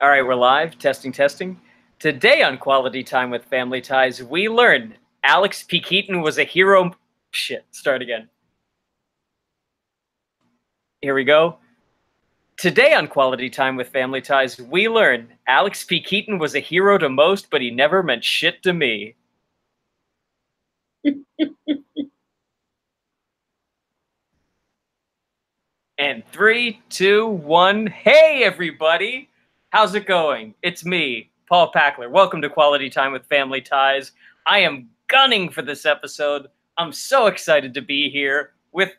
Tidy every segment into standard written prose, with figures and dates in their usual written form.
All right, we're live. Testing, testing. Today on Quality Time with Family Ties, we learn Alex P. Keaton was a hero. Shit, start again. Here we go. Today on Quality Time with Family Ties, we learn Alex P. Keaton was a hero to most, but he never meant shit to me. And 3, 2, 1. Hey, everybody. How's it going? It's me, Paul Packler. Welcome to Quality Time with Family Ties. I am gunning for this episode. I'm so excited to be here with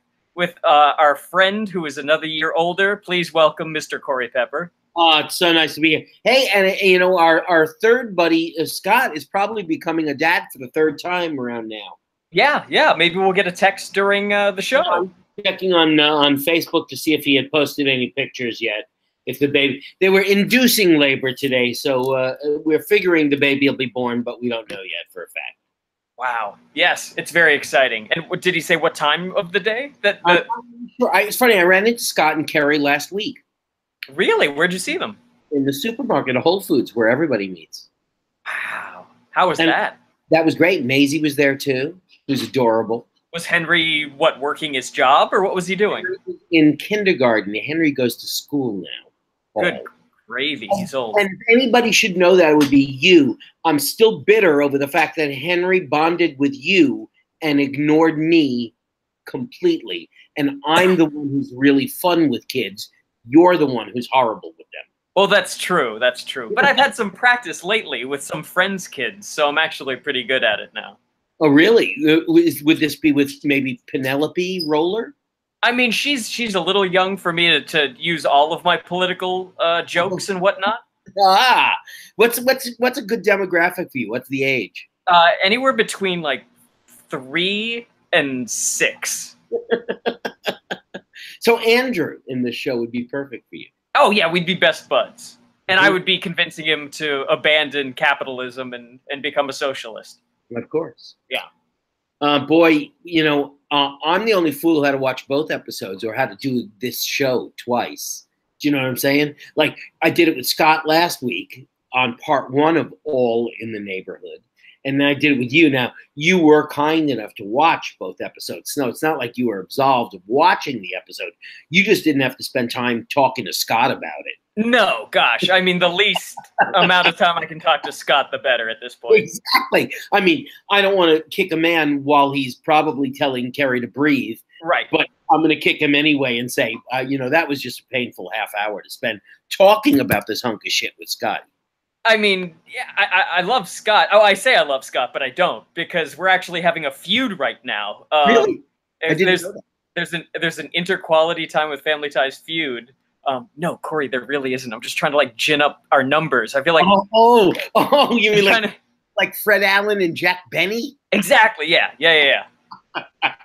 our friend who is another year older. Please welcome Mr. Corey Pepper. Oh, it's so nice to be here. Hey, and you know, our third buddy, Scott, is probably becoming a dad for the third time around now. Yeah. Maybe we'll get a text during the show. I'm checking on Facebook to see if he had posted any pictures yet. If the baby, they were inducing labor today, so we're figuring the baby will be born, but we don't know yet for a fact. Wow. Yes, it's very exciting. And did he say what time of the day? It's funny. I ran into Scott and Kerry last week. Really? Where'd you see them? In the supermarket at Whole Foods, where everybody meets. Wow. How was that? That was great. Maisie was there too. It was adorable. Was Henry, working his job, or what was he doing? In kindergarten. Henry goes to school now. Good gravy. He's old. And if anybody should know that, it would be you. I'm still bitter over the fact that Henry bonded with you and ignored me completely. And I'm the one who's really fun with kids. You're the one who's horrible with them. Well, that's true. That's true. But I've had some practice lately with some friends' kids, so I'm actually pretty good at it now. Oh, really? Would this be with maybe Penelope Roller? I mean, she's a little young for me to use all of my political jokes and whatnot. Ah, what's a good demographic for you? What's the age? Anywhere between like 3 and 6. So Andrew in this show would be perfect for you. Oh yeah, we'd be best buds, and I would be convincing him to abandon capitalism and become a socialist. Of course. Yeah. Boy, you know, I'm the only fool who had to watch both episodes or had to do this show twice. Do you know what I'm saying? Like, I did it with Scott last week on part 1 of All in the Neighborhood. And then I did it with you. Now, you were kind enough to watch both episodes. No, it's not like you were absolved of watching the episode. You just didn't have to spend time talking to Scott about it. No, gosh. I mean, the least amount of time I can talk to Scott, the better at this point. Exactly. I mean, I don't want to kick a man while he's probably telling Kerry to breathe. Right. But I'm going to kick him anyway and say, you know, that was just a painful half hour to spend talking about this hunk of shit with Scott. I mean, yeah, I love Scott. Oh, I say I love Scott, but I don't, because we're actually having a feud right now. Really? I didn't know that. There's an Interquality Time with Family Ties feud. No, Corey, there really isn't. I'm just trying to like gin up our numbers. I feel like you mean like Fred Allen and Jack Benny? Exactly. Yeah.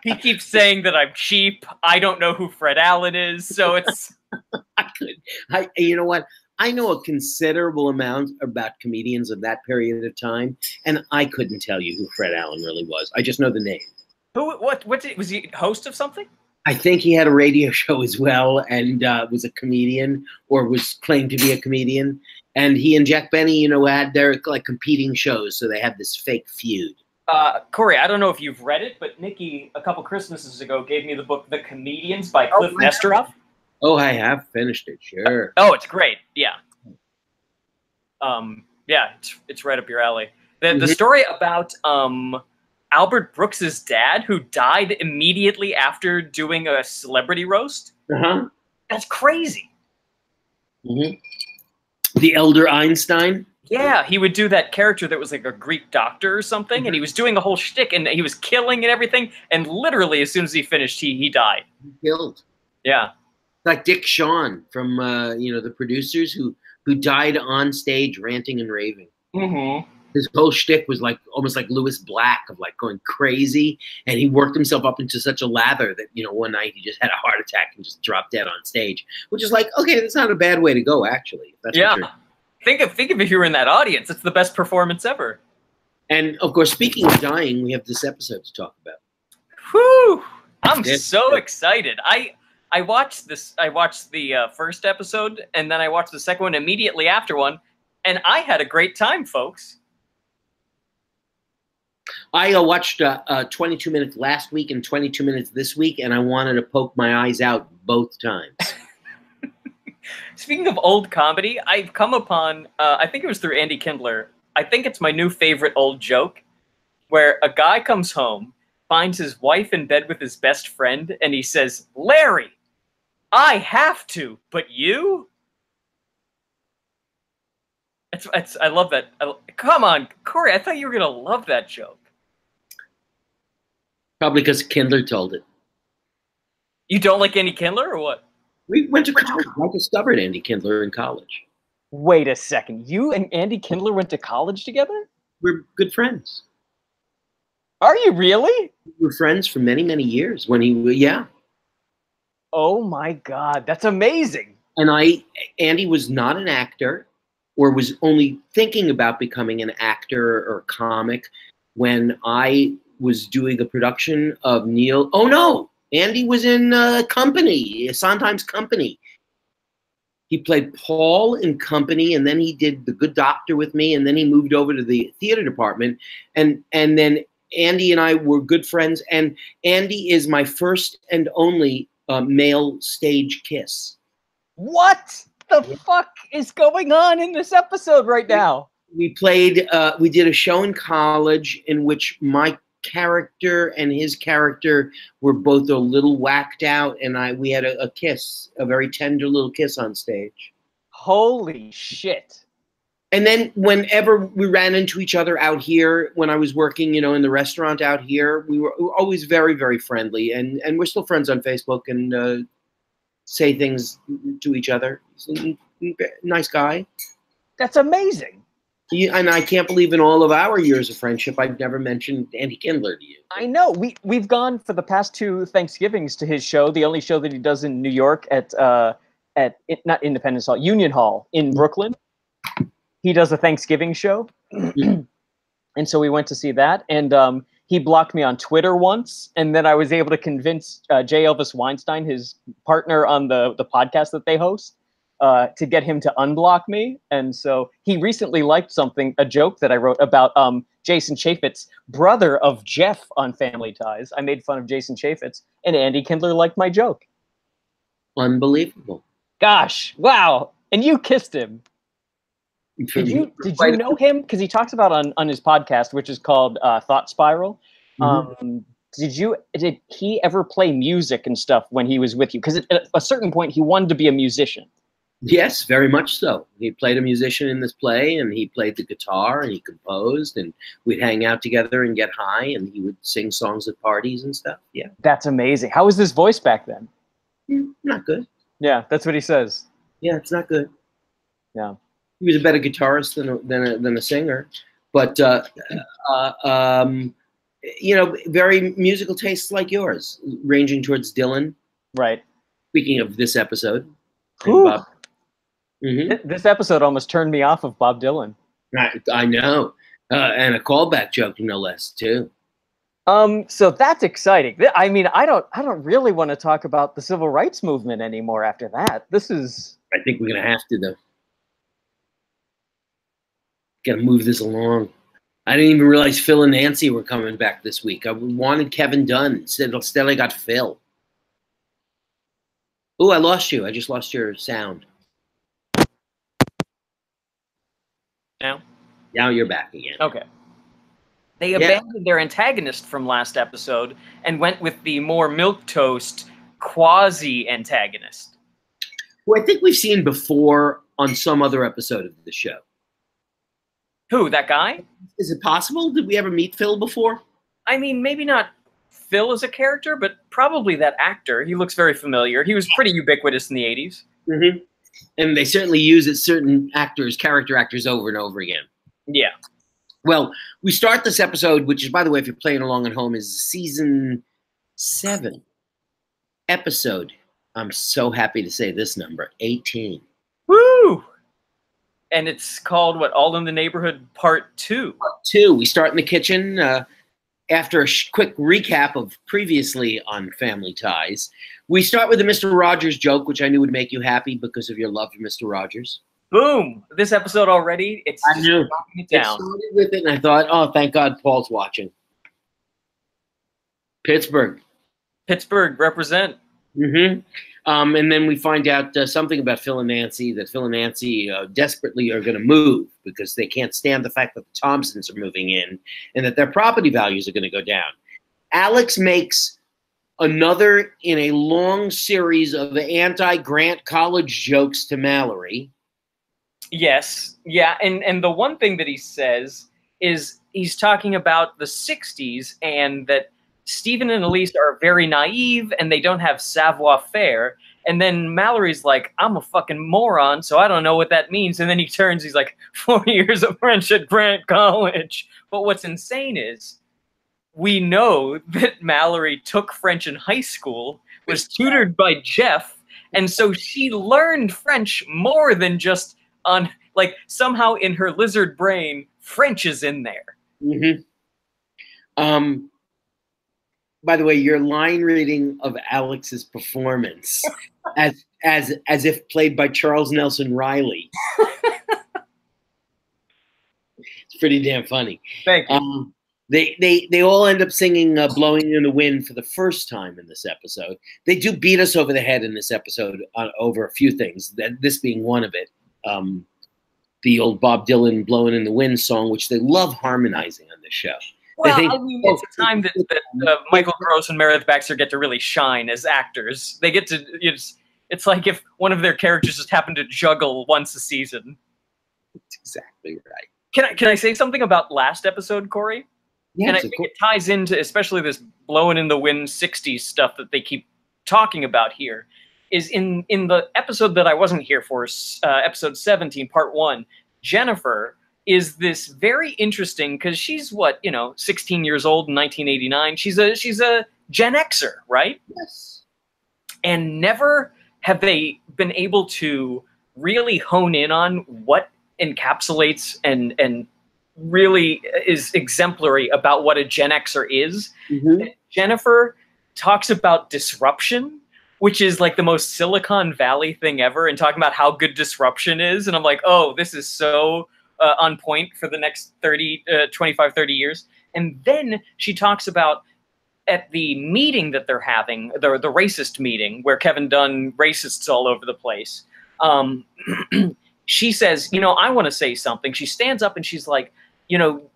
He keeps saying that I'm cheap. I don't know who Fred Allen is, so it's. You know what? I know a considerable amount about comedians of that period of time, and I couldn't tell you who Fred Allen really was. I just know the name. What was he host of something? I think he had a radio show as well, and was a comedian, or was claimed to be a comedian. And he and Jack Benny, you know, had their like competing shows, so they had this fake feud. Corey, I don't know if you've read it, but Nikki, a couple Christmases ago, gave me the book The Comedians by Cliff Nesteroff. Oh, I have finished it, sure. Oh, it's great, yeah. Yeah, it's right up your alley. The story about Albert Brooks's dad, who died immediately after doing a celebrity roast. That's crazy. The elder Einstein. Yeah, he would do that character that was like a Greek doctor or something, and he was doing a whole shtick, and he was killing and everything, and literally as soon as he finished, he died. He killed. Yeah. Like Dick Shawn from you know, the producers who died on stage ranting and raving. His whole shtick was like almost like Lewis Black, of like going crazy, and he worked himself up into such a lather that, you know, one night he just had a heart attack and just dropped dead on stage, which is like, okay, that's not a bad way to go, actually. That's think of if you were in that audience. It's the best performance ever. And of course, speaking of dying, we have this episode to talk about. Whew! I'm so excited. I watched this. I watched the first episode, and then I watched the second one immediately after one, and I had a great time, folks. I watched 22 minutes last week and 22 minutes this week, and I wanted to poke my eyes out both times. Speaking of old comedy, I've come upon, I think it was through Andy Kindler, I think it's my new favorite old joke, where a guy comes home, finds his wife in bed with his best friend, and he says, "Larry, I have to, but you?" I love that. Come on, Corey, I thought you were going to love that joke. Probably because Kindler told it. You don't like Andy Kindler, or what? We went to college. I discovered Andy Kindler in college. Wait a second. You and Andy Kindler went to college together? We're good friends. Are you really? We were friends for many, many years when yeah. Oh my God, that's amazing. And Andy was not an actor or was only thinking about becoming an actor or comic when I was doing a production of Neil. Oh no, Andy was in Company, Sondheim's Company. He played Paul in Company, and then he did The Good Doctor with me, and then he moved over to the theater department, and then Andy and I were good friends, and Andy is my first and only male stage kiss. What the fuck is going on in this episode right now? We did a show in college in which my character and his character were both a little whacked out, and we had a kiss, a very tender little kiss on stage. Holy shit. And then whenever we ran into each other out here, when I was working, in the restaurant out here, we were always very, very friendly, and we're still friends on Facebook and say things to each other. Nice guy. That's amazing. And I can't believe in all of our years of friendship, I've never mentioned Andy Kindler to you. I know. We've gone for the past 2 Thanksgivings to his show, the only show that he does in New York at not Independence Hall, Union Hall in Brooklyn. He does a Thanksgiving show. And so we went to see that. And he blocked me on Twitter once. And then I was able to convince J. Elvis Weinstein, his partner on the podcast that they host, to get him to unblock me. And so he recently liked a joke that I wrote about Jason Chaffetz, brother of Jeff on Family Ties. I made fun of Jason Chaffetz, and Andy Kindler liked my joke. Unbelievable. Gosh, wow. And you kissed him. Did you know him? Because he talks about on his podcast, which is called Thought Spiral. Mm-hmm. Did he ever play music and stuff when he was with you? Because at a certain point, he wanted to be a musician. Yes, very much so. He played a musician in this play, and he played the guitar, and he composed, and we'd hang out together and get high, and he would sing songs at parties and stuff. Yeah. That's amazing. How was his voice back then? Not good. Yeah, that's what he says. Yeah, it's not good. Yeah. He was a better guitarist than a singer, but very musical tastes like yours, ranging towards Dylan. Right. Speaking of this episode, Bob. This episode almost turned me off of Bob Dylan. I know, and a callback joke, no less, too. So that's exciting. I mean, I don't really want to talk about the civil rights movement anymore after that. I think we're gonna have to, though. Got to move this along. I didn't even realize Phil and Nancy were coming back this week. I wanted Kevin Dunn. Instead I got Phil. Oh, I lost you. I just lost your sound. Now you're back again. Okay. They abandoned their antagonist from last episode and went with the more milquetoast quasi-antagonist. Who I think we've seen before on some other episode of the show. Who, that guy? Is it possible? Did we ever meet Phil before? I mean, maybe not Phil as a character, but probably that actor. He looks very familiar. He was pretty ubiquitous in the 80s. Mm-hmm. And they certainly use it, certain character actors, over and over again. Yeah. Well, we start this episode, which is, by the way, if you're playing along at home, is season 7 episode. I'm so happy to say this number, 18. Woo! And it's called, what, All in the Neighborhood Part 2? Part 2. We start in the kitchen, after a quick recap of previously on Family Ties, we start with the Mr. Rogers joke, which I knew would make you happy because of your love for Mr. Rogers. Boom! This episode already, it's I just knew. knocking it down. It started with it, and I thought, oh, thank God Paul's watching. Pittsburgh. Pittsburgh, represent. Mm-hmm. And then we find out something about Phil and Nancy, that Phil and Nancy desperately are going to move because they can't stand the fact that the Thompsons are moving in and that their property values are going to go down. Alex makes another in a long series of anti-Grant College jokes to Mallory. Yes. Yeah. And the one thing that he says is he's talking about the 60s and that Stephen and Elise are very naive and they don't have savoir-faire. And then Mallory's like, I'm a fucking moron, so I don't know what that means. And then he turns, he's like, 4 years of French at Grant College. But what's insane is we know that Mallory took French in high school, was tutored by Jeff, and so she learned French more than just on, like, somehow in her lizard brain, French is in there. Mm-hmm. By the way, your line reading of Alex's performance, as if played by Charles Nelson Riley, it's pretty damn funny. Thank you. They all end up singing "Blowing in the Wind" for the first time in this episode. They do beat us over the head in this episode over a few things. This being one of it. The old Bob Dylan "Blowing in the Wind" song, which they love harmonizing on this show. Well, I mean, it's a time that Michael Gross and Meredith Baxter get to really shine as actors. They get to, it's like if one of their characters just happened to juggle once a season. That's exactly right. Can I say something about last episode, Corey? Yes, and I think it ties into especially this blowing in the wind 60s stuff that they keep talking about here. Is in the episode that I wasn't here for, episode 17, part 1, Jennifer is this very interesting, because she's 16 years old in 1989. She's a Gen Xer, right? Yes. And never have they been able to really hone in on what encapsulates and really is exemplary about what a Gen Xer is. Mm-hmm. Jennifer talks about disruption, which is like the most Silicon Valley thing ever, and talking about how good disruption is. And I'm like, oh, this is so on point for the next 25, 30 years. And then she talks about at the meeting that they're having, the racist meeting where Kevin Dunn racists all over the place. She says, I want to say something. She stands up and she's like,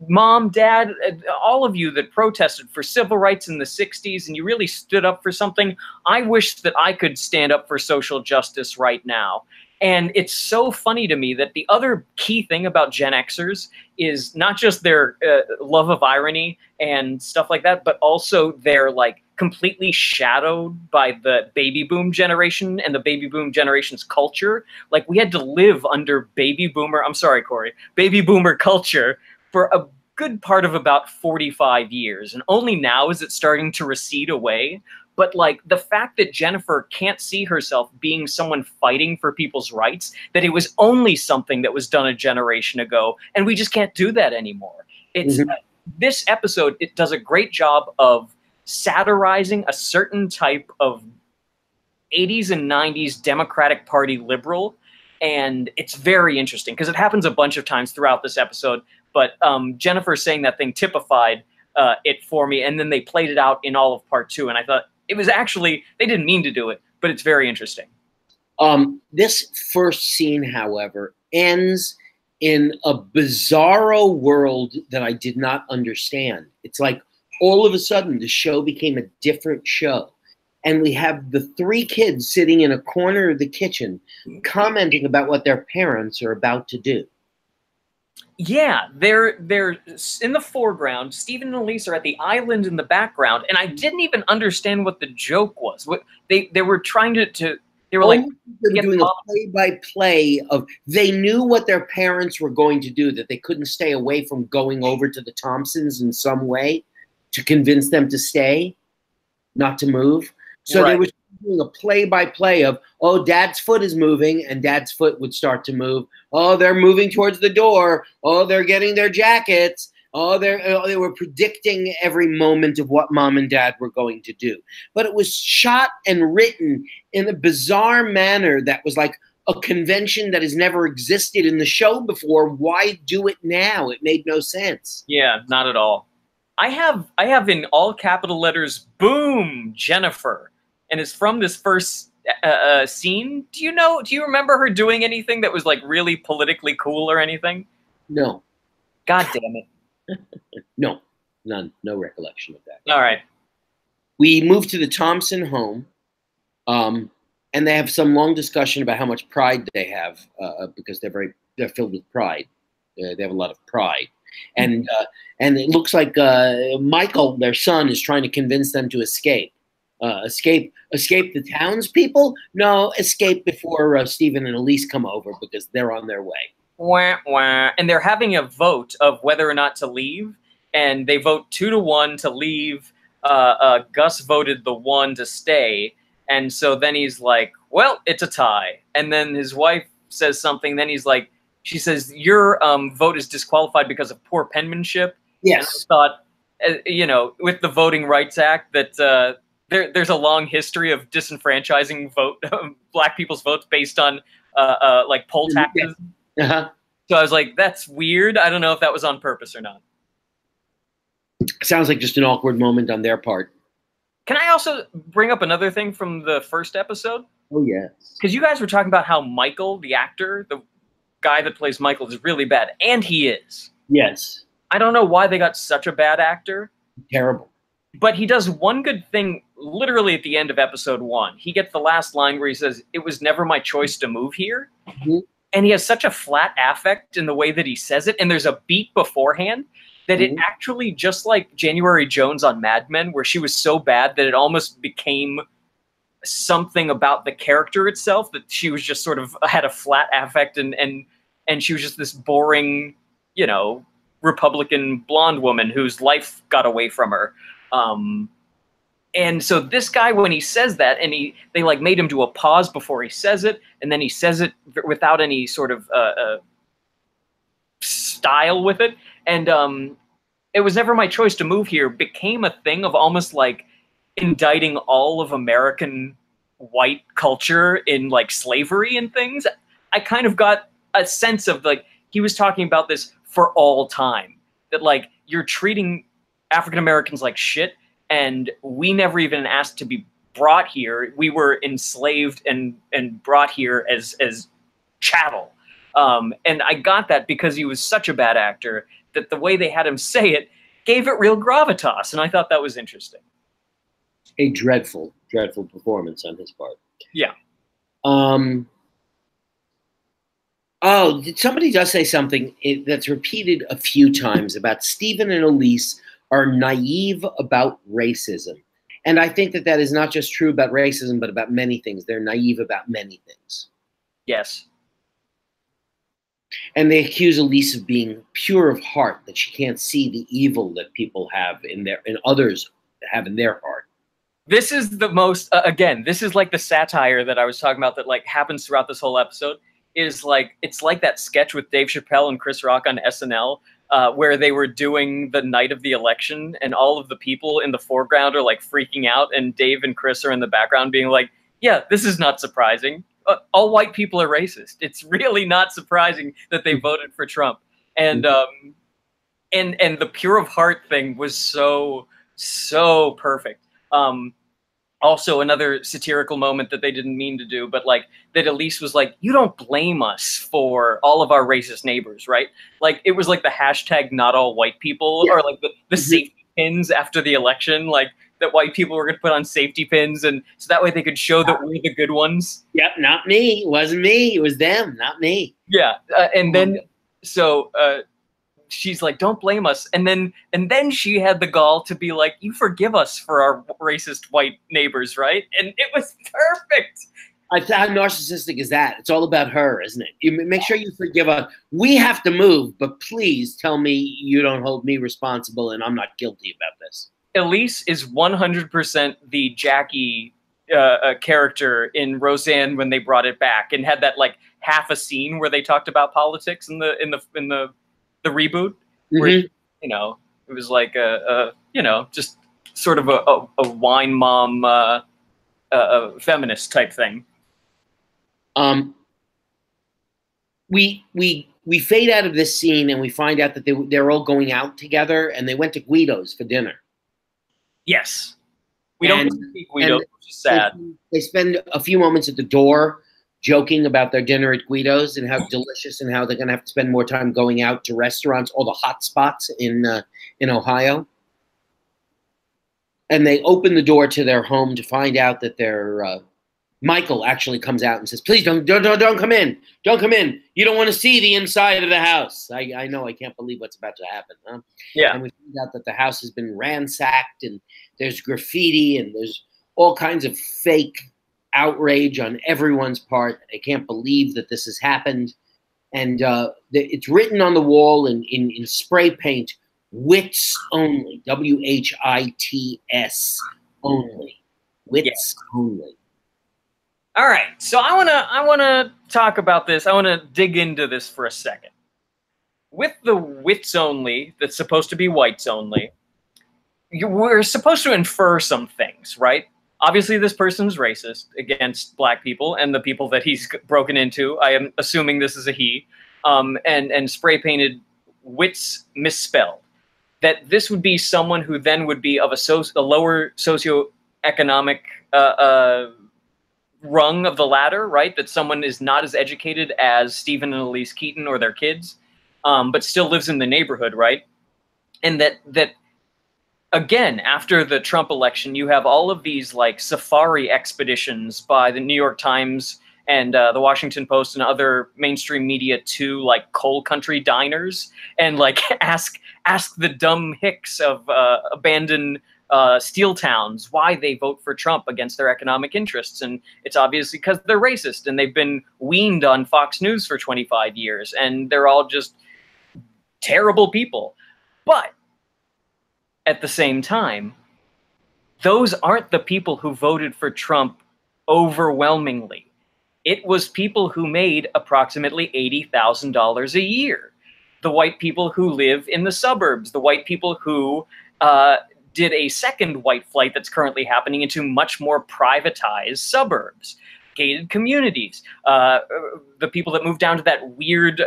Mom, Dad, all of you that protested for civil rights in the 60s and you really stood up for something, I wish that I could stand up for social justice right now. And it's so funny to me that the other key thing about Gen Xers is not just their love of irony and stuff like that, but also they're like completely shadowed by the baby boom generation and the baby boom generation's culture. Like we had to live under baby boomer culture for a good part of about 45 years. And only now is it starting to recede away. But like the fact that Jennifer can't see herself being someone fighting for people's rights, that it was only something that was done a generation ago, and we just can't do that anymore. It's this episode, it does a great job of satirizing a certain type of 80s and 90s Democratic Party liberal, and it's very interesting because it happens a bunch of times throughout this episode, but Jennifer saying that thing typified it for me, and then they played it out in all of part 2, and I thought, it was actually, they didn't mean to do it, but it's very interesting. This first scene, however, ends in a bizarro world that I did not understand. It's like all of a sudden the show became a different show. And we have the 3 kids sitting in a corner of the kitchen commenting about what their parents are about to do. Yeah, they're in the foreground. Stephen and Elise are at the island in the background, and I didn't even understand what the joke was. What they were trying to they were like doing a play-by-play of, they knew what their parents were going to do, that they couldn't stay away from going over to the Thompsons in some way to convince them to stay, not to move. So they were doing a play-by-play of, oh, Dad's foot is moving, and Dad's foot would start to move. Oh, they're moving towards the door. Oh, they're getting their jackets. Oh, they were predicting every moment of what mom and dad were going to do. But it was shot and written in a bizarre manner that was like a convention that has never existed in the show before. Why do it now? It made no sense. Yeah, not at all. I have in all capital letters, boom, Jennifer. And it's from this first scene. Do you remember her doing anything that was like really politically cool or anything? No. God damn it. No, none. No recollection of that. All right. We moved to the Thompson home, and they have some long discussion about how much pride they have because they're filled with pride. They have a lot of pride, and it looks like Michael, their son, is trying to convince them to escape. Escape the townspeople? No, escape before Stephen and Elise come over because they're on their way. Wah, wah. And they're having a vote of whether or not to leave, and they vote 2-1 to leave. Gus voted the 1 to stay, and so then he's like, well, it's a tie. And then his wife says something, then he's like, she says, your vote is disqualified because of poor penmanship. Yes. And I thought, with the Voting Rights Act, that there's a long history of disenfranchising black people's votes based on like poll taxes. Uh-huh. So I was like, that's weird. I don't know if that was on purpose or not. Sounds like just an awkward moment on their part. Can I also bring up another thing from the first episode? Oh, yes. Because you guys were talking about how Michael, the actor, the guy that plays Michael, is really bad. And he is. Yes. I don't know why they got such a bad actor. Terrible. But he does one good thing literally at the end of episode 1. He gets the last line where he says, it was never my choice to move here. Mm-hmm. And he has such a flat affect in the way that he says it. And there's a beat beforehand that it actually, just like January Jones on Mad Men, where she was so bad that it almost became something about the character itself, that she was just sort of had a flat affect and she was just this boring, Republican blonde woman whose life got away from her. And so this guy, when he says that, and they like made him do a pause before he says it, and then he says it without any sort of style with it. And it was never my choice to move here became a thing of almost like indicting all of American white culture in like slavery and things. I kind of got a sense of like, he was talking about this for all time, that like you're treating African Americans like shit. And we never even asked to be brought here. We were enslaved and brought here as chattel. And I got that because he was such a bad actor that the way they had him say it gave it real gravitas. And I thought that was interesting. A dreadful, dreadful performance on his part. Yeah. Oh, somebody does say something that's repeated a few times about Stephen and Elise are naive about racism. And I think that is not just true about racism, but about many things. They're naive about many things. Yes. And they accuse Elise of being pure of heart, that she can't see the evil that people have and others have in their heart. This is the most, again, this is like the satire that I was talking about that like happens throughout this whole episode. Is like, it's like that sketch with Dave Chappelle and Chris Rock on SNL, where they were doing the night of the election and all of the people in the foreground are like freaking out and Dave and Chris are in the background being like, yeah, this is not surprising. All white people are racist. It's really not surprising that they voted for Trump. And and the pure of heart thing was so perfect. Also, another satirical moment that they didn't mean to do, but like that Elise was like, you don't blame us for all of our racist neighbors, right? Like it was like the hashtag not all white people, or like the safety pins after the election, like that white people were going to put on safety pins. And so that way they could show that we're the good ones. Yep, not me. It wasn't me. It was them, not me. Yeah. And then, so she's like, don't blame us. And then she had the gall to be like, you forgive us for our racist white neighbors, right? And it was perfect. How narcissistic is that? It's all about her, isn't it? You make sure you forgive us. We have to move, but please tell me you don't hold me responsible and I'm not guilty about this. Elise is 100% the Jackie character in Roseanne when they brought it back and had that like half a scene where they talked about politics in the reboot, where you know, it was like just sort of a wine mom, a feminist type thing. We fade out of this scene and we find out that they're all going out together and they went to Guido's for dinner. Yes, we don't see Guido, which is sad. They spend a few moments at the door joking about their dinner at Guido's and how delicious and how they're going to have to spend more time going out to restaurants, all the hot spots in Ohio. And they open the door to their home to find out that their Michael actually comes out and says, "Please don't come in. Don't come in. You don't want to see the inside of the house." I know. I can't believe what's about to happen. Huh? Yeah. And we find out that the house has been ransacked and there's graffiti and there's all kinds of fake outrage on everyone's part. They can't believe that this has happened. And it's written on the wall in spray paint, "Wits only." WHITS only. Wits only. All right, so I wanna talk about this. I wanna dig into this for a second. With the wits only, that's supposed to be whites only, we're supposed to infer some things, right? Obviously, this person's racist against black people and the people that he's broken into. I am assuming this is a he, and spray painted wits misspelled. That this would be someone who then would be of a lower socioeconomic rung of the ladder, right? That someone is not as educated as Stephen and Elise Keaton or their kids, but still lives in the neighborhood, right? And that again, after the Trump election, you have all of these like safari expeditions by the New York Times and the Washington Post and other mainstream media to like coal country diners and like ask the dumb hicks of abandoned steel towns why they vote for Trump against their economic interests. And it's obviously because they're racist and they've been weaned on Fox News for 25 years and they're all just terrible people. But at the same time, those aren't the people who voted for Trump overwhelmingly. It was people who made approximately $80,000 a year. The white people who live in the suburbs, the white people who did a second white flight that's currently happening into much more privatized suburbs, gated communities, the people that moved down to that weird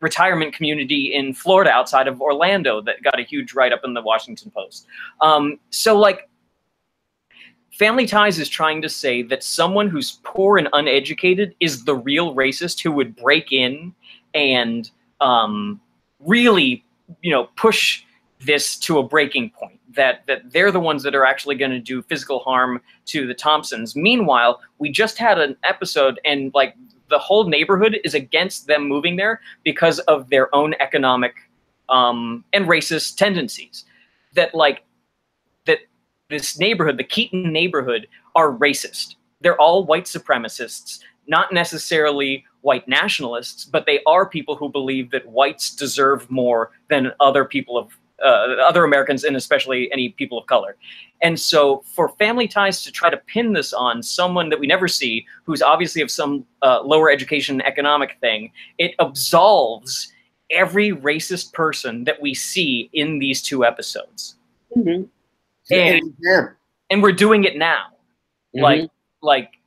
retirement community in Florida outside of Orlando that got a huge write-up in the Washington Post. So like, Family Ties is trying to say that someone who's poor and uneducated is the real racist who would break in and really, push this to a breaking point, that they're the ones that are actually going to do physical harm to the Thompsons. Meanwhile, we just had an episode and like the whole neighborhood is against them moving there because of their own economic and racist tendencies. That this neighborhood, the Keaton neighborhood, are racist. They're all white supremacists, not necessarily white nationalists, but they are people who believe that whites deserve more than other people of other Americans, and especially any people of color. And so for Family Ties to try to pin this on someone that we never see, who's obviously of some lower education economic thing, it absolves every racist person that we see in these two episodes. Mm-hmm. And we're doing it now. Mm-hmm. Like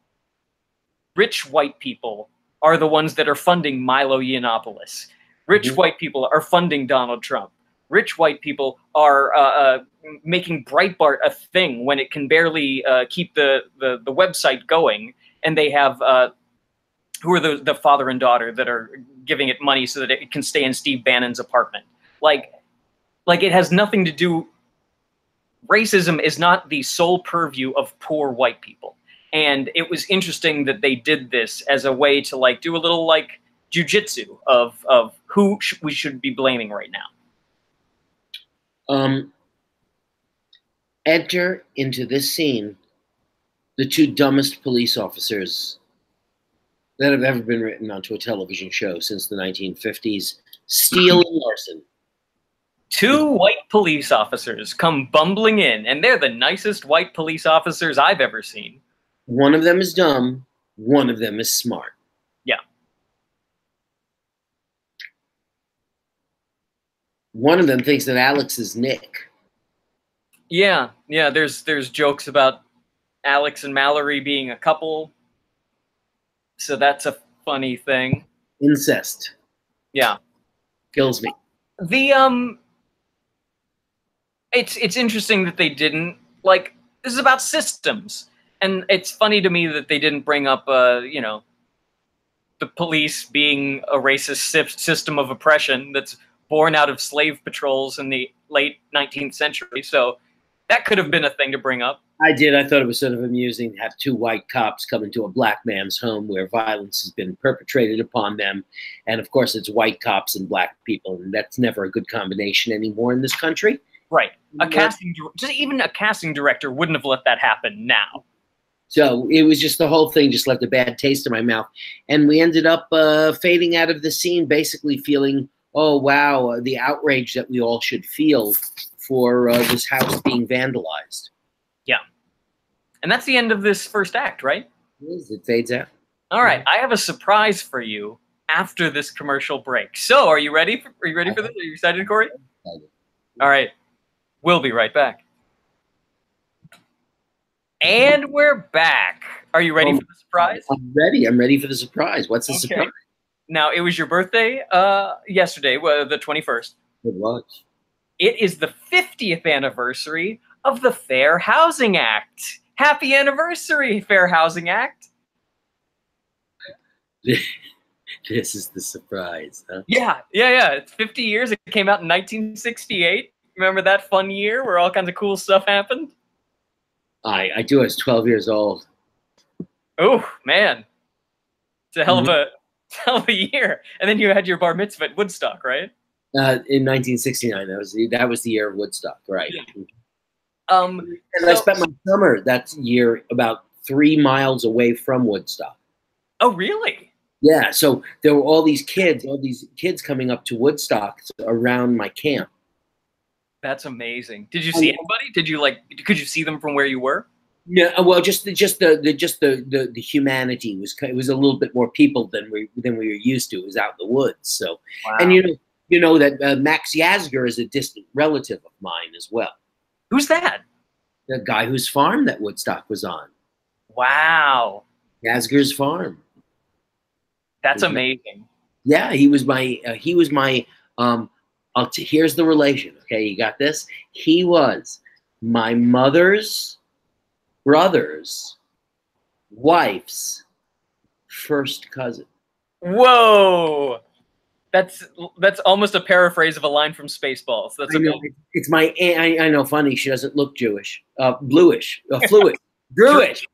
rich white people are the ones that are funding Milo Yiannopoulos. Rich mm-hmm. white people are funding Donald Trump. Rich white people are making Breitbart a thing when it can barely keep the website going, and they have who are the father and daughter that are giving it money so that it can stay in Steve Bannon's apartment. Like it has nothing to do. Racism is not the sole purview of poor white people, and it was interesting that they did this as a way to like do a little like jujitsu of who we should be blaming right now. Enter into this scene the two dumbest police officers that have ever been written onto a television show since the 1950s, Steele and Larson. Two white police officers come bumbling in, and they're the nicest white police officers I've ever seen. One of them is dumb, one of them is smart. Yeah. one of them thinks that Alex is Nick. Yeah, yeah. There's jokes about Alex and Mallory being a couple, so that's a funny thing. Incest. Yeah, Kills me. the it's interesting that they didn't, like, this is about systems, and it's funny to me that they didn't bring up you know, the police being a racist system of oppression that's born out of slave patrols in the late 19th century. So that could have been a thing to bring up. I did. I thought it was sort of amusing to have two white cops come into a black man's home where violence has been perpetrated upon them. And of course, it's white cops and black people. And that's never a good combination anymore in this country. Right. Just even a casting director wouldn't have let that happen now. So it was just, the whole thing just left a bad taste in my mouth. And we ended up fading out of the scene, basically feeling, oh, wow, the outrage that we all should feel for this house being vandalized. Yeah. And that's the end of this first act, right? It fades out. All right. I have a surprise for you after this commercial break. So are you ready? Are you ready for this? Are you excited, Corey? All right. We'll be right back. And we're back. Are you ready for the surprise? I'm ready. I'm ready for the surprise. What's the surprise? Now, it was your birthday yesterday, the 21st. It was. It is the 50th anniversary of the Fair Housing Act. Happy anniversary, Fair Housing Act. This is the surprise, huh? Yeah. It's 50 years. It came out in 1968. Remember that fun year where all kinds of cool stuff happened? I do. I was 12 years old. Oh, man. It's a hell of a year. And then you had your bar mitzvah at Woodstock, right? In 1969. That was the year of Woodstock, right? Yeah. And I spent my summer that year about 3 miles away from Woodstock. Oh, really? Yeah. So there were all these kids coming up to Woodstock around my camp. That's amazing. Did you see anybody? Could you see them from where you were? Yeah, well, just the humanity was a little bit more people than we were used to. It was out in the woods. So, wow. And you know that Max Yasgur is a distant relative of mine as well. Who's that? The guy whose farm that Woodstock was on. Wow. Yasgur's farm. That's amazing. Yeah, he was my here's the relation. Okay, you got this? He was my mother's brother's wife's first cousin. Whoa. That's almost a paraphrase of a line from Spaceballs. That's amazing. It's my aunt. I know, funny. She doesn't look Jewish. Bluish. Fluid. Druish.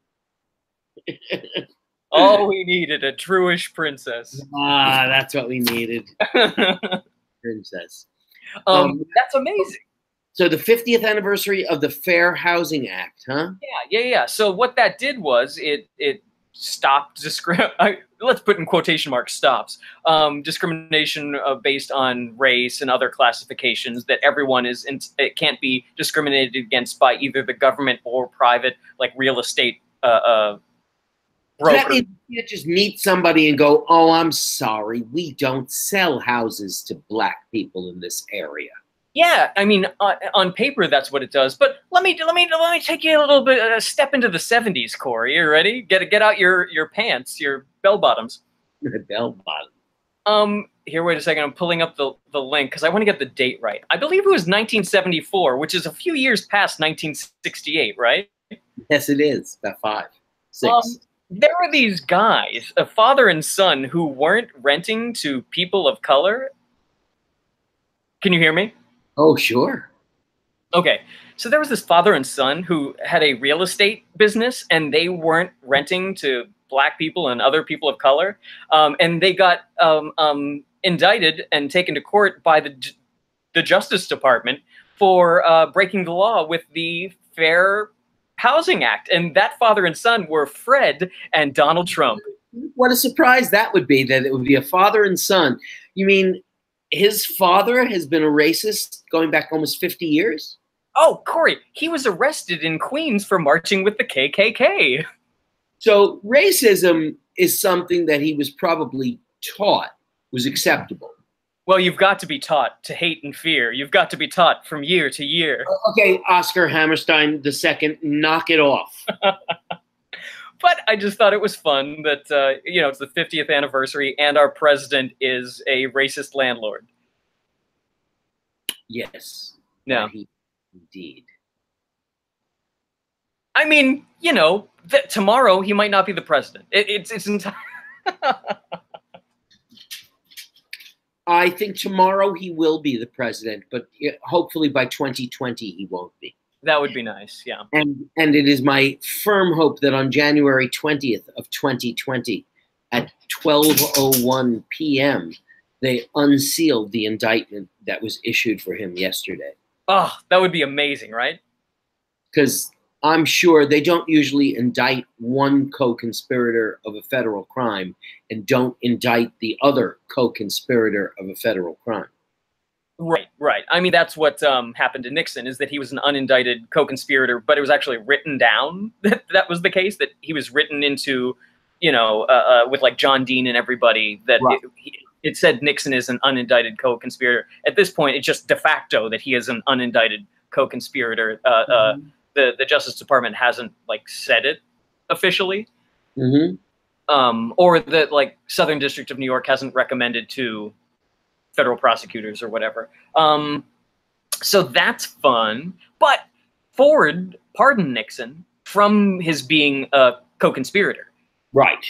All we needed, a Druish princess. Ah, that's what we needed. Princess. That's amazing. So the 50th anniversary of the Fair Housing Act, huh? Yeah. So what that did was it stopped let's put in quotation marks, stops discrimination based on race and other classifications, that everyone it can't be discriminated against by either the government or private, like real estate broker. That means you can't just meet somebody and go, "Oh, I'm sorry, we don't sell houses to black people in this area." Yeah, I mean, on paper that's what it does. But let me take you a step into the 70s, Corey. You ready? Get out your pants, your bell bottoms. Bell bottom. Here, wait a second. I'm pulling up the link because I want to get the date right. I believe it was 1974, which is a few years past 1968, right? Yes, it is. About 5, 6. There were these guys, a father and son, who weren't renting to people of color. Can you hear me? Oh, sure. Okay. So there was this father and son who had a real estate business, and they weren't renting to black people and other people of color. And they got indicted and taken to court by the Justice Department for breaking the law with the Fair Housing Act. And that father and son were Fred and Donald Trump. What a surprise that would be, that it would be a father and son. You mean his father has been a racist going back almost 50 years? Oh, Corey, he was arrested in Queens for marching with the KKK. So racism is something that he was probably taught was acceptable. Well, you've got to be taught to hate and fear. You've got to be taught from year to year. Okay, Oscar Hammerstein II, knock it off. But I just thought it was fun that, you know, it's the 50th anniversary and our president is a racist landlord. Yes. No. Indeed. I mean, you know, tomorrow he might not be the president. It's entire. I think tomorrow he will be the president, but hopefully by 2020 he won't be. That would be nice, yeah. And it is my firm hope that on January 20th of 2020 at 12:01 p.m. they unsealed the indictment that was issued for him yesterday. Oh, that would be amazing, right? Because I'm sure they don't usually indict one co-conspirator of a federal crime and don't indict the other co-conspirator of a federal crime. Right, right. I mean, that's what happened to Nixon, is that he was an unindicted co-conspirator, but it was actually written down that that was the case, that he was written into, you know, with like John Dean and everybody, that right. It said Nixon is an unindicted co-conspirator. At this point, it's just de facto that he is an unindicted co-conspirator. The Justice Department hasn't like said it officially, or the like Southern District of New York hasn't recommended to federal prosecutors or whatever. So that's fun. But Ford pardoned Nixon from his being a co-conspirator. Right.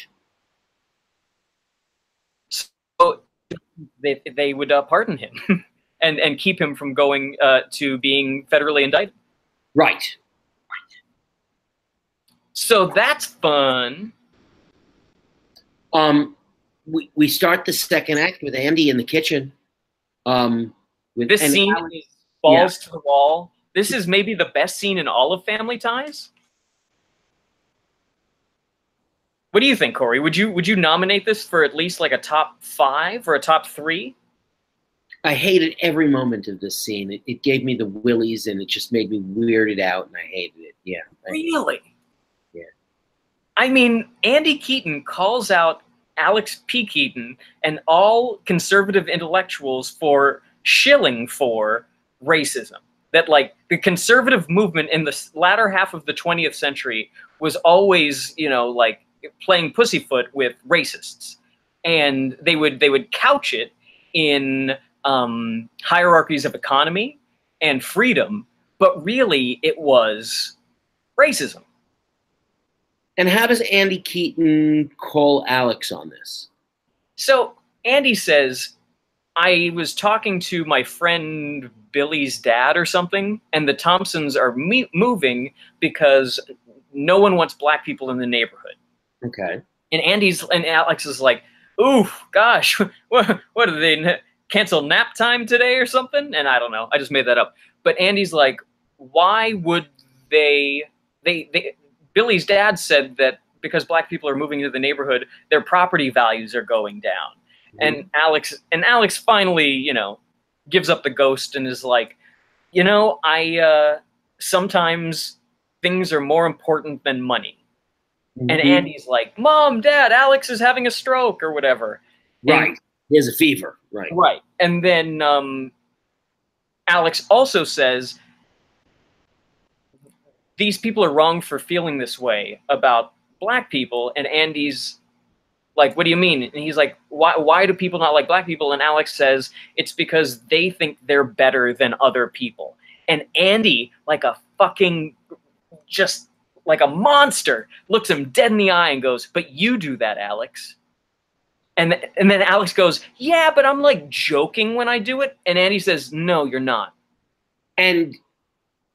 So they would pardon him and keep him from going to being federally indicted. Right. So that's fun. We start the second act with Andy in the kitchen. This scene is balls to the wall. This is maybe the best scene in all of Family Ties. What do you think, Corey? Would you nominate this for at least like a top 5 or a top 3? I hated every moment of this scene. It gave me the willies, and it just made me weirded out, and I hated it. Yeah. Really? Yeah. I mean, Andy Keaton calls out Alex P. Keaton and all conservative intellectuals for shilling for racism. That like the conservative movement in the latter half of the 20th century was always, you know, like playing pussyfoot with racists, and they would couch it in hierarchies of economy and freedom, but really it was racism. And how does Andy Keaton call Alex on this? So Andy says, I was talking to my friend Billy's dad or something, and the Thompsons are moving because no one wants black people in the neighborhood. Okay. And Alex is like, ooh, gosh, what do they cancel nap time today or something? And I don't know. I just made that up. But Andy's like, why would they Billy's dad said that because black people are moving into the neighborhood, their property values are going down. And Alex finally, you know, gives up the ghost and is like, you know, sometimes things are more important than money. And Andy's like, Mom, Dad, Alex is having a stroke or whatever. Right. And, he has a fever. Right. Right. And then Alex also says, these people are wrong for feeling this way about black people. And Andy's like, what do you mean? And he's like, why do people not like black people? And Alex says, it's because they think they're better than other people. And Andy, like a fucking, just like a monster, looks him dead in the eye and goes, but you do that, Alex. And then Alex goes, yeah, but I'm like joking when I do it. And Andy says, no, you're not. And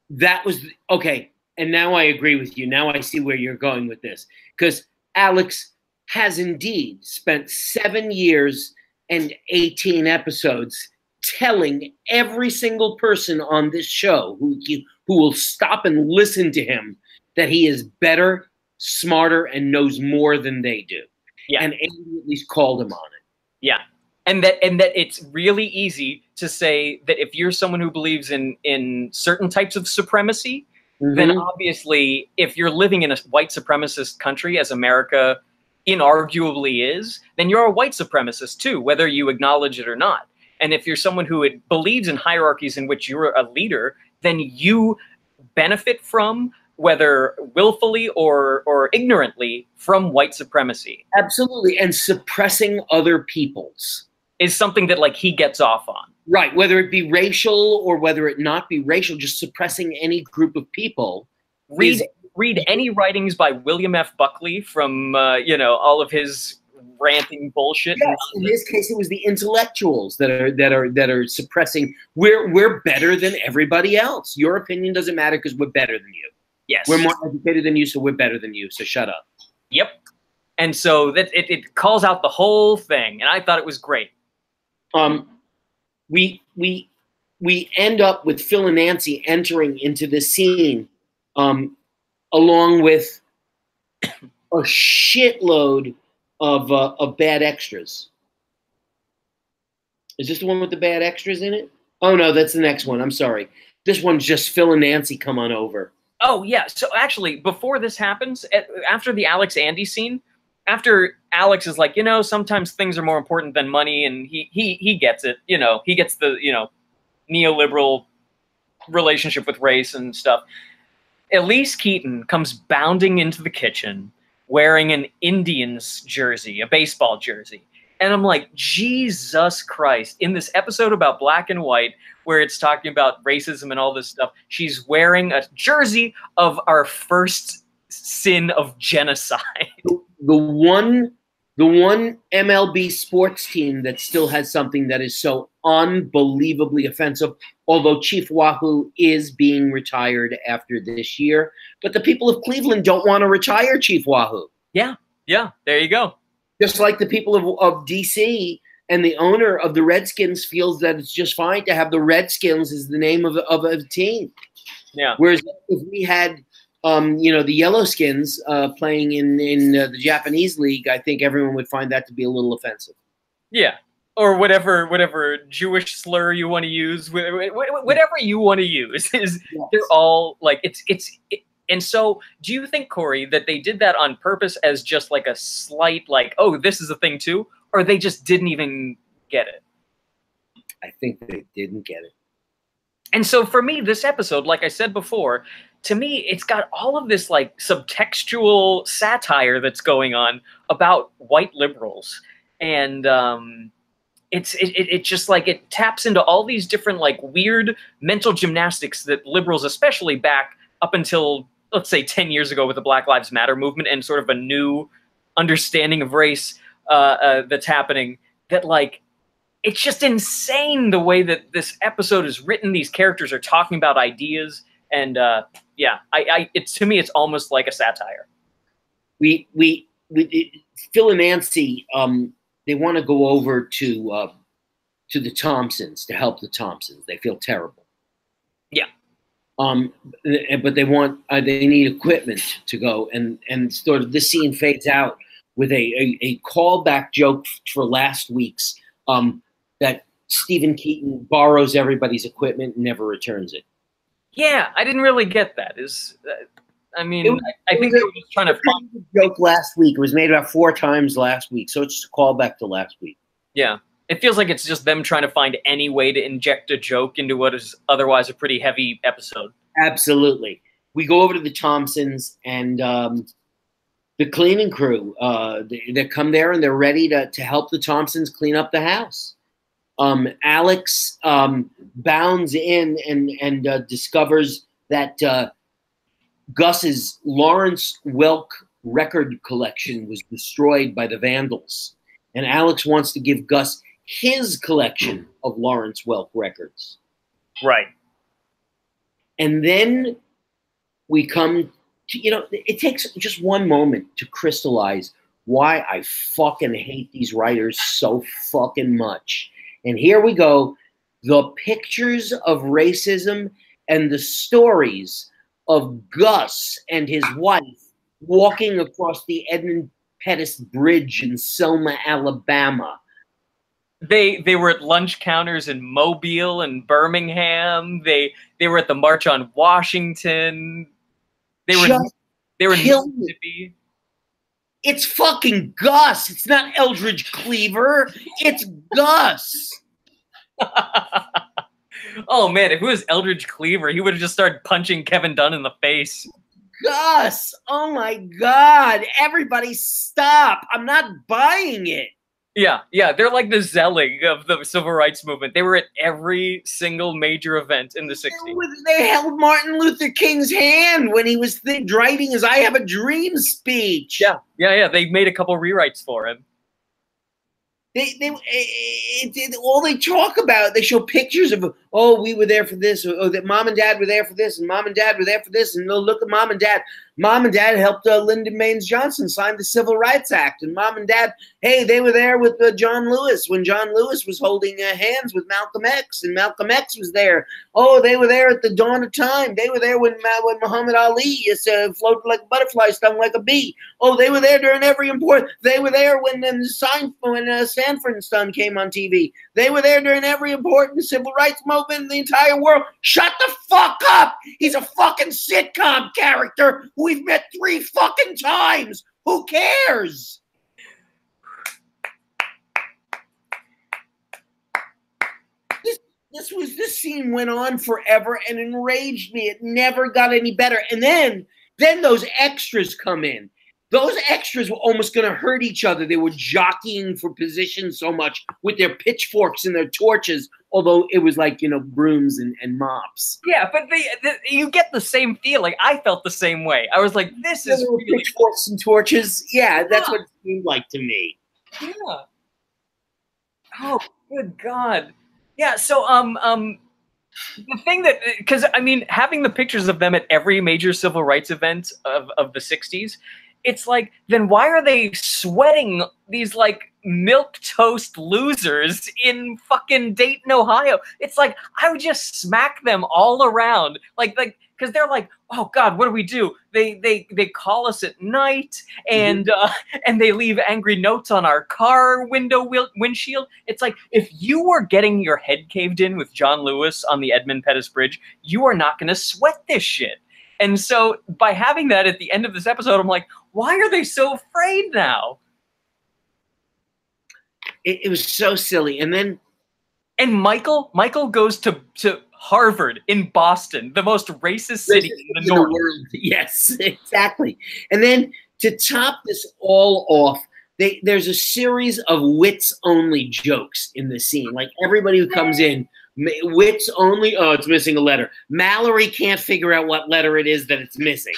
that was, okay. And now I agree with you. Now I see where you're going with this. Because Alex has indeed spent 7 years and 18 episodes telling every single person on this show who will stop and listen to him that he is better, smarter, and knows more than they do. Yeah. And Andy at least called him on it. Yeah. And that it's really easy to say that if you're someone who believes in certain types of supremacy, then obviously if you're living in a white supremacist country, as America inarguably is, then you're a white supremacist too, whether you acknowledge it or not. And if you're someone who believes in hierarchies in which you're a leader, then you benefit from, whether willfully or ignorantly, from white supremacy. Absolutely. And suppressing other people's is something that like he gets off on. Right. Whether it be racial or whether it not be racial, just suppressing any group of people. Read any writings by William F. Buckley from, all of his ranting bullshit. Yes, in this case, it was the intellectuals that are suppressing. We're better than everybody else. Your opinion doesn't matter because we're better than you. Yes, we're more educated than you, so we're better than you. So shut up. Yep. And so that it calls out the whole thing, and I thought it was great. We end up with Phil and Nancy entering into this scene, along with a shitload of bad extras. Is this the one with the bad extras in it? Oh no, that's the next one. I'm sorry. This one's just Phil and Nancy come on over. Oh yeah. So actually, before this happens, after the Alex Andy scene, after Alex is like, sometimes things are more important than money, and he gets it. He gets the neoliberal relationship with race and stuff. Elise Keaton comes bounding into the kitchen wearing an Indians jersey, a baseball jersey. And I'm like, Jesus Christ. In this episode about black and white, where it's talking about racism and all this stuff, she's wearing a jersey of our first sin of genocide. The one MLB sports team that still has something that is so unbelievably offensive, although Chief Wahoo is being retired after this year. But the people of Cleveland don't want to retire Chief Wahoo. Yeah, there you go. Just like the people of D.C. and the owner of the Redskins feels that it's just fine to have the Redskins as the name of a team. Yeah. Whereas if we had the Yellowskins playing in the Japanese league, I think everyone would find that to be a little offensive. Yeah, or whatever Jewish slur you want to use, whatever you want to use is. Yes. They're all like it's. And so, do you think, Corey, that they did that on purpose as just like a slight, like, oh, this is a thing too, or they just didn't even get it? I think they didn't get it. And so for me, this episode, like I said before, to me, it's got all of this like subtextual satire that's going on about white liberals. And it just like it taps into all these different like weird mental gymnastics that liberals, especially back up until, let's say, 10 years ago with the Black Lives Matter movement and sort of a new understanding of race that's happening, that like, it's just insane the way that this episode is written. These characters are talking about ideas, and to me, it's almost like a satire. Phil and Nancy, they want to go over to the Thompsons to help the Thompsons. They feel terrible. Yeah. But they need equipment to go, and sort of this scene fades out with a callback joke for last week's. That Stephen Keaton borrows everybody's equipment and never returns it. Yeah, I didn't really get that. I think they were just trying to find a joke last week. It was made about 4 times last week, so it's just a callback to last week. Yeah, it feels like it's just them trying to find any way to inject a joke into what is otherwise a pretty heavy episode. Absolutely. We go over to the Thompsons and the cleaning crew. They come there and they're ready to help the Thompsons clean up the house. Alex bounds in and discovers that Gus's Lawrence Welk record collection was destroyed by the Vandals. And Alex wants to give Gus his collection of Lawrence Welk records. Right. And then we come to, it takes just one moment to crystallize why I fucking hate these writers so fucking much. And here we go. The pictures of racism and the stories of Gus and his wife walking across the Edmund Pettus Bridge in Selma, Alabama. They were at lunch counters in Mobile and Birmingham. They were at the March on Washington. They were in Mississippi. It's fucking Gus. It's not Eldridge Cleaver. It's Gus. Oh man, if it was Eldridge Cleaver, he would have just started punching Kevin Dunn in the face. Gus, oh my God, everybody stop. I'm not buying it. Yeah, they're like the Zelig of the civil rights movement. They were at every single major event in the 60s. They held Martin Luther King's hand when he was writing his I Have a Dream speech. Yeah. They made a couple rewrites for him. All they talk about, they show pictures of, oh, we were there for this, or that mom and dad were there for this, and mom and dad were there for this, and no, look at mom and dad. Mom and dad helped Lyndon Baines Johnson sign the Civil Rights Act, and mom and dad, hey, they were there with John Lewis when John Lewis was holding hands with Malcolm X, and Malcolm X was there. Oh, they were there at the dawn of time. They were there when Muhammad Ali floated like a butterfly, stung like a bee. Oh, they were there during every important. They were there when Sanford and Son came on TV. They were there during every important civil rights movement in the entire world. Shut the fuck up! He's a fucking sitcom character who we've met 3 fucking times. Who cares? This scene went on forever and enraged me. It never got any better. And then those extras come in. Those extras were almost going to hurt each other. They were jockeying for position so much with their pitchforks and their torches, although it was like, brooms and mops. Yeah, but you get the same feeling. I felt the same way. I was like, this is really pitchforks and torches. Yeah, that's what it seemed like to me. Yeah. Oh, good God. Yeah, so the thing that, because I mean, having the pictures of them at every major civil rights event of the 60s, it's like, then why are they sweating these like milquetoast losers in fucking Dayton, Ohio? It's like, I would just smack them all around, like because they're like, oh God, what do we do? They call us at night, and they leave angry notes on our car windshield. It's like, if you were getting your head caved in with John Lewis on the Edmund Pettus Bridge, you are not going to sweat this shit. And so by having that at the end of this episode, I'm like, why are they so afraid now? It was so silly. And Michael goes to Harvard in Boston, the most racist city in the North. World. Yes, exactly. And then to top this all off, there's a series of wits-only jokes in the scene. Like, everybody who comes in, wits only, oh, it's missing a letter. Mallory can't figure out what letter it is that it's missing.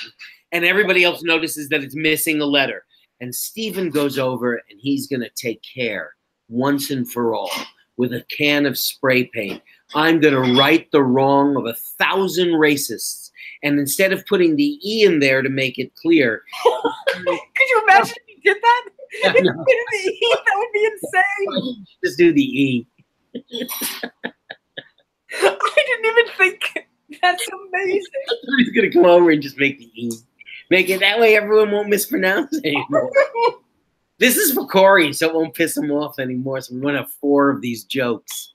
And everybody else notices that it's missing a letter. And Stephen goes over and he's going to take care once and for all with a can of spray paint. I'm going to right the wrong of 1,000 racists. And instead of putting the E in there to make it clear. Could you imagine if he did that? If he did the E, that would be insane. Just do the E. I didn't even think. That's amazing. He's going to come over and just make the E. Make it that way everyone won't mispronounce it anymore. This is for Corey, so it won't piss him off anymore. So we're going to have 4 of these jokes.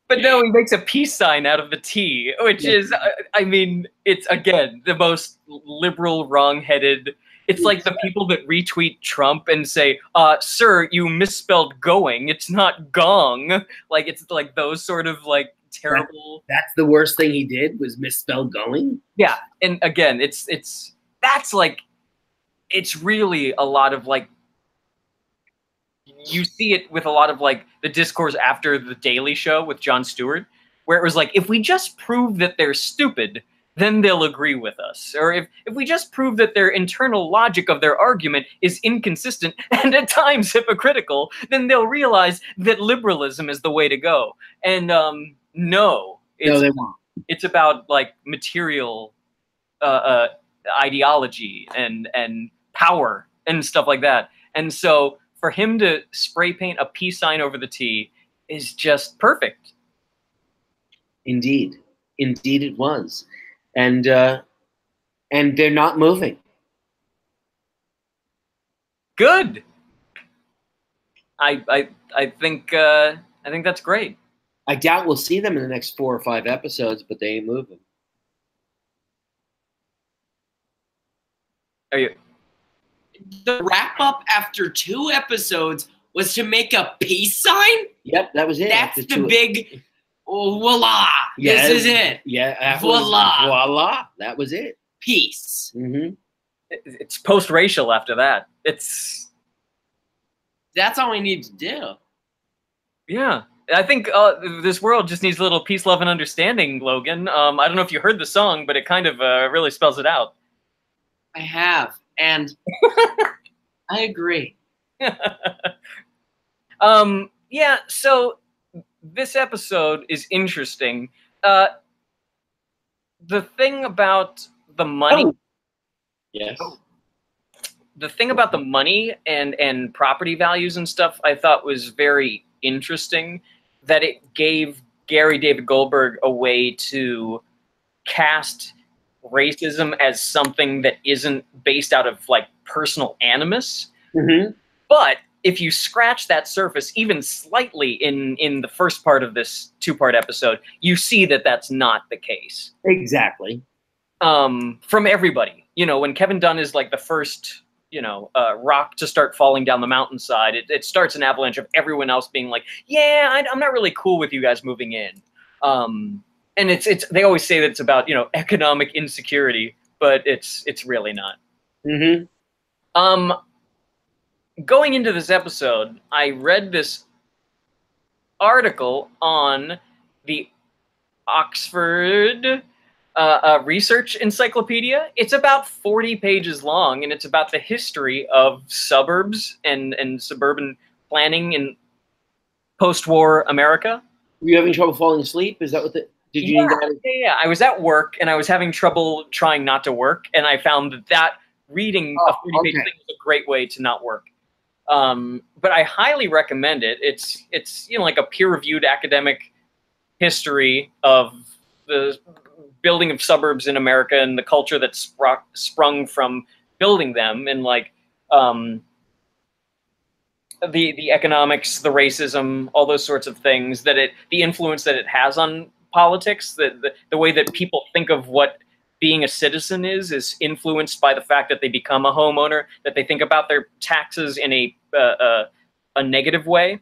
But no, he makes a peace sign out of the T, which is, I mean, it's, again, the most liberal, wrong-headed. It's like the people that retweet Trump and say, sir, you misspelled going. It's not gong. Like, it's like those sort of, like, terrible. That's the worst thing he did, was misspell going? Yeah, and again, that's like, it's really a lot of, like, you see it with a lot of, like, the discourse after The Daily Show with Jon Stewart, where it was like, if we just prove that they're stupid, then they'll agree with us. Or if we just prove that their internal logic of their argument is inconsistent and at times hypocritical, then they'll realize that liberalism is the way to go. And no, they won't. It's about, like, material ideology and power and stuff like that. And so for him to spray paint a peace sign over the T is just perfect. Indeed. Indeed it was. And they're not moving. Good. I think that's great. I doubt we'll see them in the next 4 or 5 episodes, but they ain't moving. Are you? The wrap up after 2 episodes was to make a peace sign? Yep, that was it. That's the big voila. Yeah, this is it. Yeah, voila. Voila. That was it. Peace. Mm-hmm. It's post-racial after that. That's all we need to do. Yeah. I think this world just needs a little peace, love, and understanding, Logan. I don't know if you heard the song, but it kind of really spells it out. I have, and I agree. Yeah, so this episode is interesting. The thing about the money... Oh. Yes. The thing about the money and property values and stuff I thought was very interesting, that it gave Gary David Goldberg a way to cast racism as something that isn't based out of like personal animus. Mm-hmm. But if you scratch that surface even slightly in the first part of this two-part episode, you see that that's not the case. Exactly. From everybody. You know, when Kevin Dunn is like the first, rock to start falling down the mountainside, it starts an avalanche of everyone else being like, yeah, I'm not really cool with you guys moving in. And they always say that it's about, economic insecurity, but it's really not. Mm-hmm. Going into this episode, I read this article on the Oxford research encyclopedia. It's about 40 pages long, and it's about the history of suburbs and suburban planning in post-war America. Were you having trouble falling asleep? Is that what did you need that? Yeah. I was at work, and I was having trouble trying not to work, and I found that reading a 40-page thing is a great way to not work. But I highly recommend it. It's like a peer-reviewed academic history of the building of suburbs in America and the culture that sprung from building them, and like the economics, the racism, all those sorts of things, the influence that it has on politics, the way that people think of what being a citizen is influenced by the fact that they become a homeowner, that they think about their taxes in a negative way.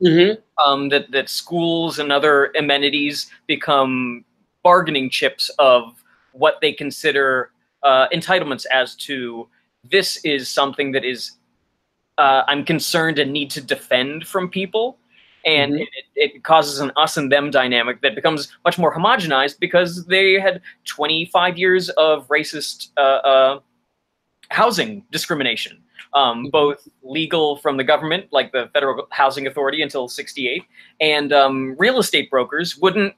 Mm-hmm. That schools and other amenities become bargaining chips of what they consider entitlements as to, this is something that is I'm concerned and need to defend from people. And Mm-hmm. it causes an us and them dynamic that becomes much more homogenized because they had 25 years of racist housing discrimination, both legal from the government, like the Federal Housing Authority until '68, and real estate brokers wouldn't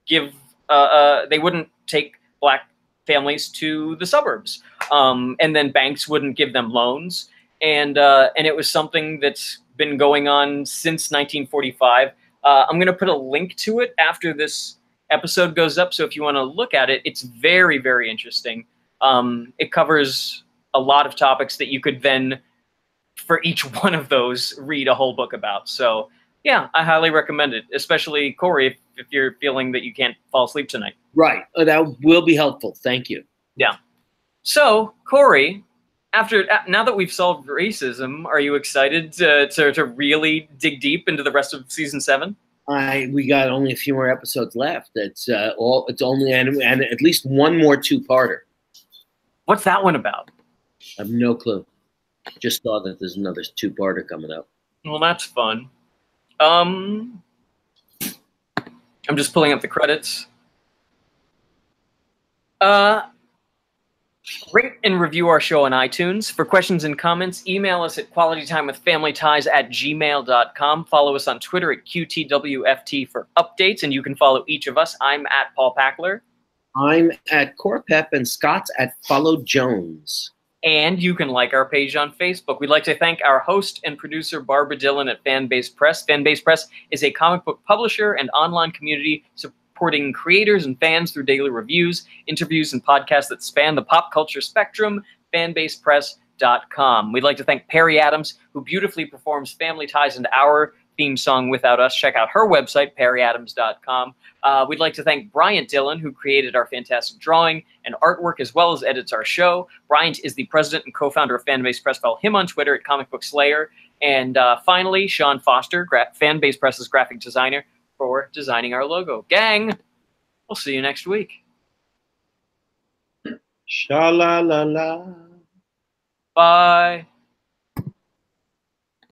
give, they wouldn't take black families to the suburbs, and then banks wouldn't give them loans, and it was something that's been going on since 1945. I'm going to put a link to it after this episode goes up, so if you want to look at it, it's very, very interesting. It covers a lot of topics that you could then, for each one of those, read a whole book about. So yeah, I highly recommend it, especially Corey, if you're feeling that you can't fall asleep tonight. Right. That will be helpful. Thank you. Yeah. So Corey, now that we've solved racism, are you excited to really dig deep into the rest of season 7? We got only a few more episodes left. It's only and at least one more two-parter. What's that one about? I have no clue. Just saw that there's another two-parter coming up. Well, that's fun. I'm just pulling up the credits. Rate and review our show on iTunes. For questions and comments, email us at qualitytimewithfamilyties@gmail.com. Follow us on Twitter at QTWFT for updates, and you can follow each of us. I'm at Paul Packler. I'm at Corpep, and Scott's at Follow Jones. And you can like our page on Facebook. We'd like to thank our host and producer, Barbara Dillon at Fanbase Press. Fanbase Press is a comic book publisher and online community supporting creators and fans through daily reviews, interviews, and podcasts that span the pop culture spectrum. Fanbasepress.com. We'd like to thank Perry Adams, who beautifully performs Family Ties and our theme song Without Us. Check out her website, perryadams.com. We'd like to thank Bryant Dillon, who created our fantastic drawing and artwork, as well as edits our show. Bryant is the president and co-founder of Fanbase Press. Follow him on Twitter at Comic Book Slayer. And finally, Sean Foster, Fanbase Press's graphic designer, for designing our logo. Gang, we'll see you next week. Sha la la la. Bye.